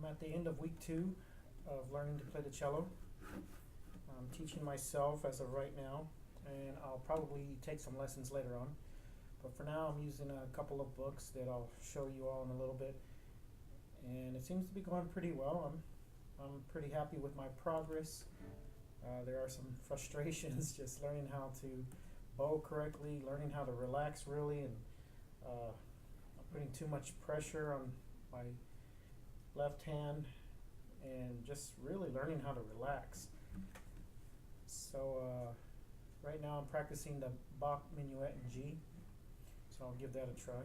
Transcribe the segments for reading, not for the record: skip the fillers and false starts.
at the end of week 2 of learning to play the cello. I'm teaching myself as of right now, and I'll probably take some lessons later on. But for now, I'm using a couple of books that I'll show you all in a little bit. And it seems to be going pretty well. I'm pretty happy with my progress. There are some frustrations just learning how to bow correctly, learning how to relax really, and I'm putting too much pressure on my left hand, and just really learning how to relax. So right now I'm practicing the Bach Minuet in G, so I'll give that a try.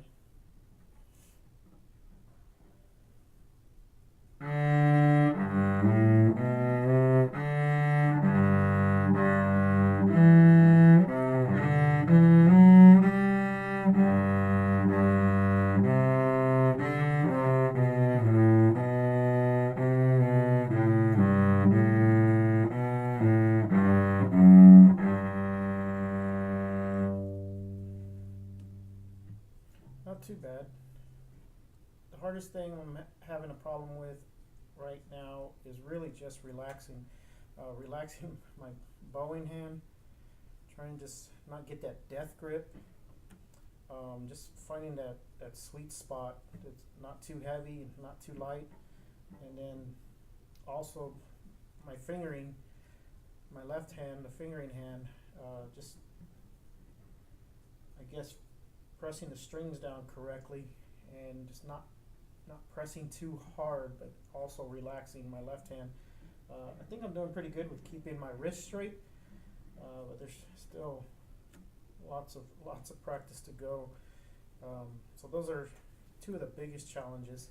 Not too bad. The hardest thing I'm having a problem with right now is really just relaxing my bowing hand, trying to just not get that death grip, just finding that sweet spot that's not too heavy, not too light, and then also my fingering, my left hand, the fingering hand, just I guess pressing the strings down correctly and just not pressing too hard, but also relaxing my left hand. I think I'm doing pretty good with keeping my wrist straight, but there's still lots of practice to go. So those are two of the biggest challenges.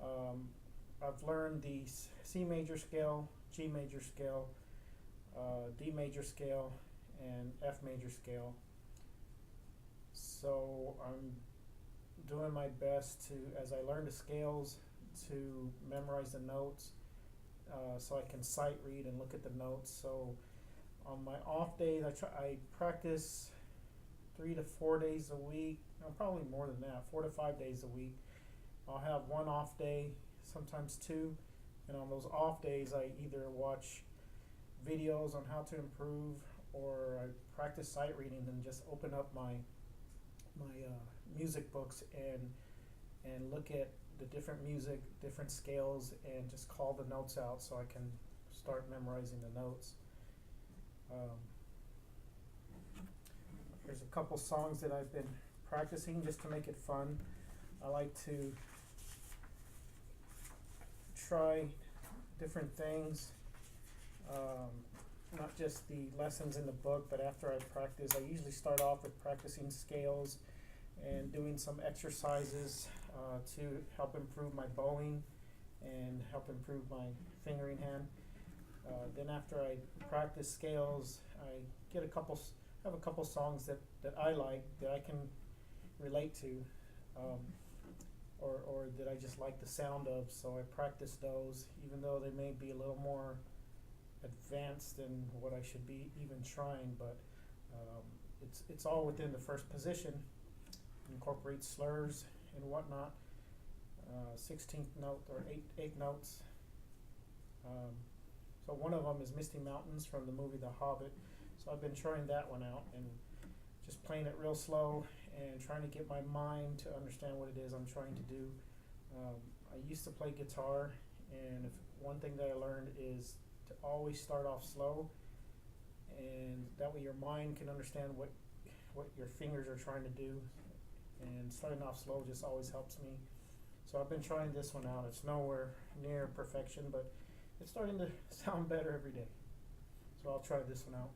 I've learned the C major scale, G major scale, D major scale, and F major scale. So I'm doing my best to, as I learn the scales, to memorize the notes, so I can sight read and look at the notes. So on my off days, I practice 3 to 4 days a week, probably more than that, 4 to 5 days a week. I'll have one off day, sometimes 2, and on those off days I either watch videos on how to improve, or I practice sight reading and just open up my music books and look at the different music, different scales, and just call the notes out so I can start memorizing the notes. There's a couple songs that I've been practicing just to make it fun. I like to try different things, not just the lessons in the book, but after I practice, I usually start off with practicing scales and doing some exercises to help improve my bowing and help improve my fingering hand. Then after I practice scales, I have a couple songs that I like, that I can relate to, or that I just like the sound of, so I practice those, even though they may be a little more advanced than what I should be even trying, but it's all within the first position. Incorporate slurs and whatnot, 16th note or 8 notes. So one of them is Misty Mountains from the movie The Hobbit, so I've been trying that one out and just playing it real slow and trying to get my mind to understand what it is I'm trying to do. I used to play guitar, and one thing that I learned is to always start off slow, and that way your mind can understand what your fingers are trying to do, and starting off slow just always helps me. So I've been trying this one out. It's nowhere near perfection, but it's starting to sound better every day. So I'll try this one out.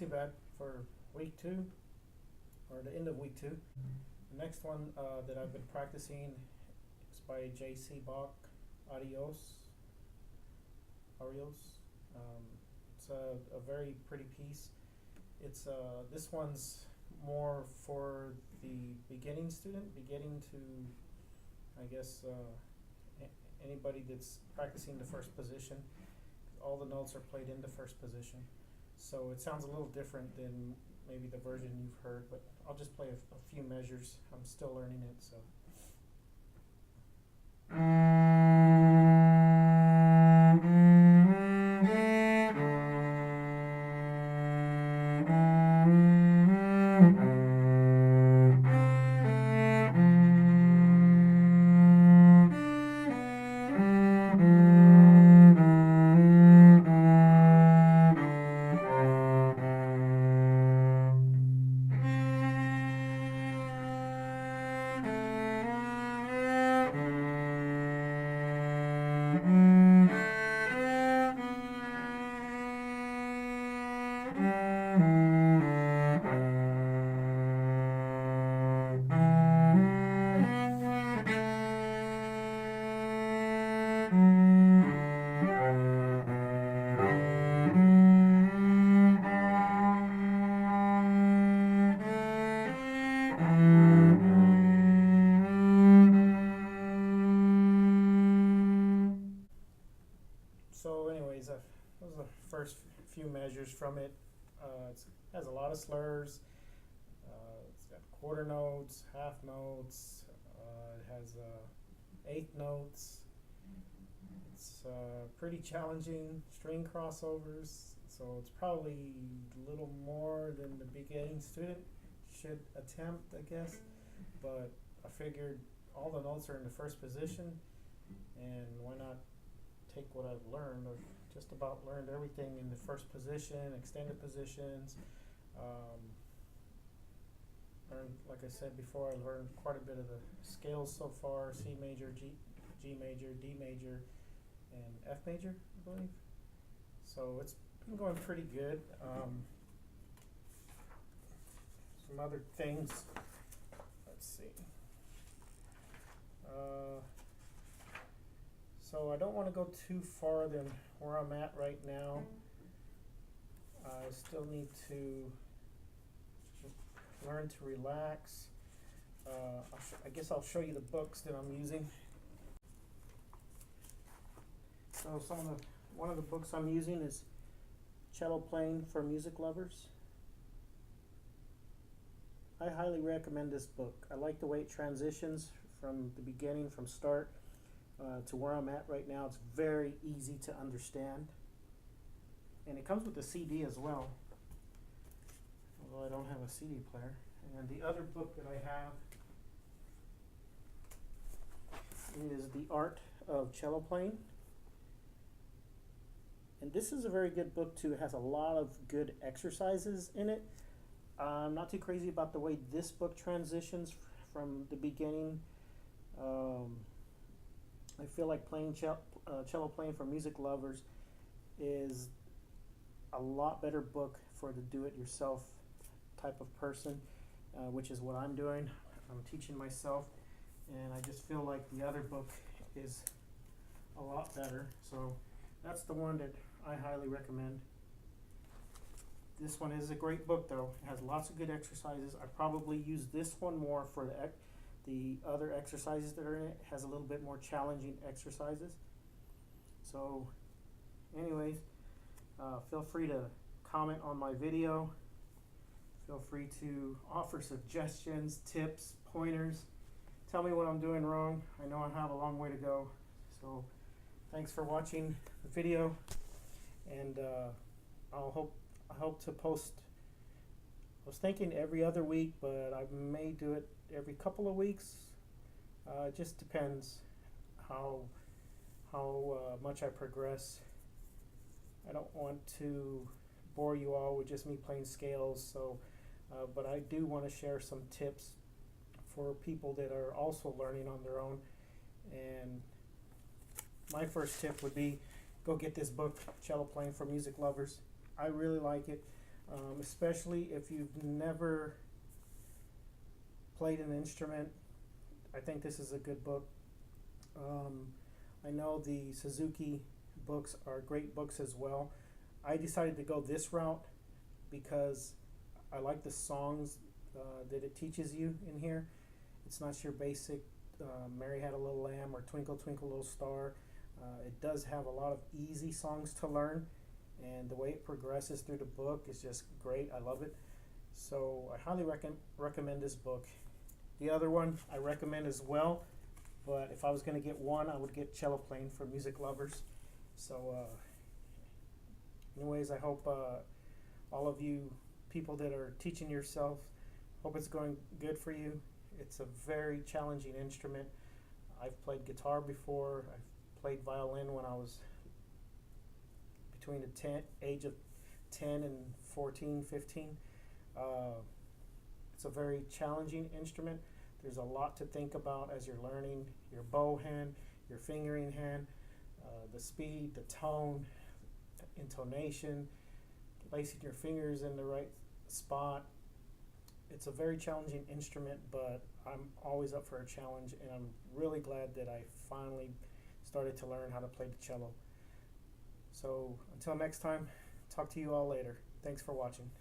too bad for week 2, or the end of week 2. The next one that I've been practicing is by J.C. Bach, Adios. It's a very pretty piece. It's this one's more for the beginning student, beginning to, I guess, anybody that's practicing the first position. All the notes are played in the first position, so it sounds a little different than maybe the version you've heard, but I'll just play a few measures. I'm still learning it, so. So anyways, those are the first few measures from it. It has a lot of slurs. It's got quarter notes, half notes. It has eighth notes. It's pretty challenging, string crossovers. So it's probably a little more than the beginning student should attempt, I guess. But I figured all the notes are in the first position, and why not take what I've learned. I've just about learned everything in the first position, extended positions. Learned, like I said before, I learned quite a bit of the scales so far: C major, G major, D major, and F major, I believe. So it's been going pretty good. Some other things. Let's see. So I don't want to go too far than where I'm at right now. I still need to learn to relax. I guess I'll show you the books that I'm using. So one of the books I'm using is Cello Playing for Music Lovers. I highly recommend this book. I like the way it transitions from the beginning, from start to where I'm at right now. It's very easy to understand. And it comes with a CD as well, although I don't have a CD player. And the other book that I have is The Art of Cello Playing. And this is a very good book too. It has a lot of good exercises in it. I'm not too crazy about the way this book transitions from the beginning. I feel like playing cello playing for music lovers is a lot better book for the do-it-yourself type of person, which is what I'm doing. I'm teaching myself, and I just feel like the other book is a lot better. So that's the one that I highly recommend. This one is a great book though. It has lots of good exercises. I probably use this one more for the other exercises that are in it. It has a little bit more challenging exercises. So anyways, feel free to comment on my video. Feel free to offer suggestions, tips, pointers. Tell me what I'm doing wrong. I know I have a long way to go. So thanks for watching the video, and I hope to post. I was thinking every other week, but I may do it every couple of weeks. It just depends how much I progress. I don't want to bore you all with just me playing scales, so but I do want to share some tips for people that are also learning on their own. And my first tip would be go get this book, Cello Playing for Music Lovers. I really like it. especially if you've never played an instrument. I think this is a good book. I know the Suzuki books are great books as well. I decided to go this route because I like the songs that it teaches you in here. It's not your basic Mary Had a Little Lamb or Twinkle Twinkle Little Star. It does have a lot of easy songs to learn, and the way it progresses through the book is just great. I love it. So I highly recommend this book. The other one I recommend as well, but if I was going to get one, I would get Cello Playing for Music Lovers. So anyways, I hope all of you people that are teaching yourself, hope it's going good for you. It's a very challenging instrument. I've played guitar before. I've played violin when I was between the age of 10 and 14, 15. It's a very challenging instrument. There's a lot to think about as you're learning. Your bow hand, your fingering hand, the speed, the tone, intonation, placing your fingers in the right spot. It's a very challenging instrument, but I'm always up for a challenge, and I'm really glad that I finally started to learn how to play the cello. So until next time, talk to you all later. Thanks for watching.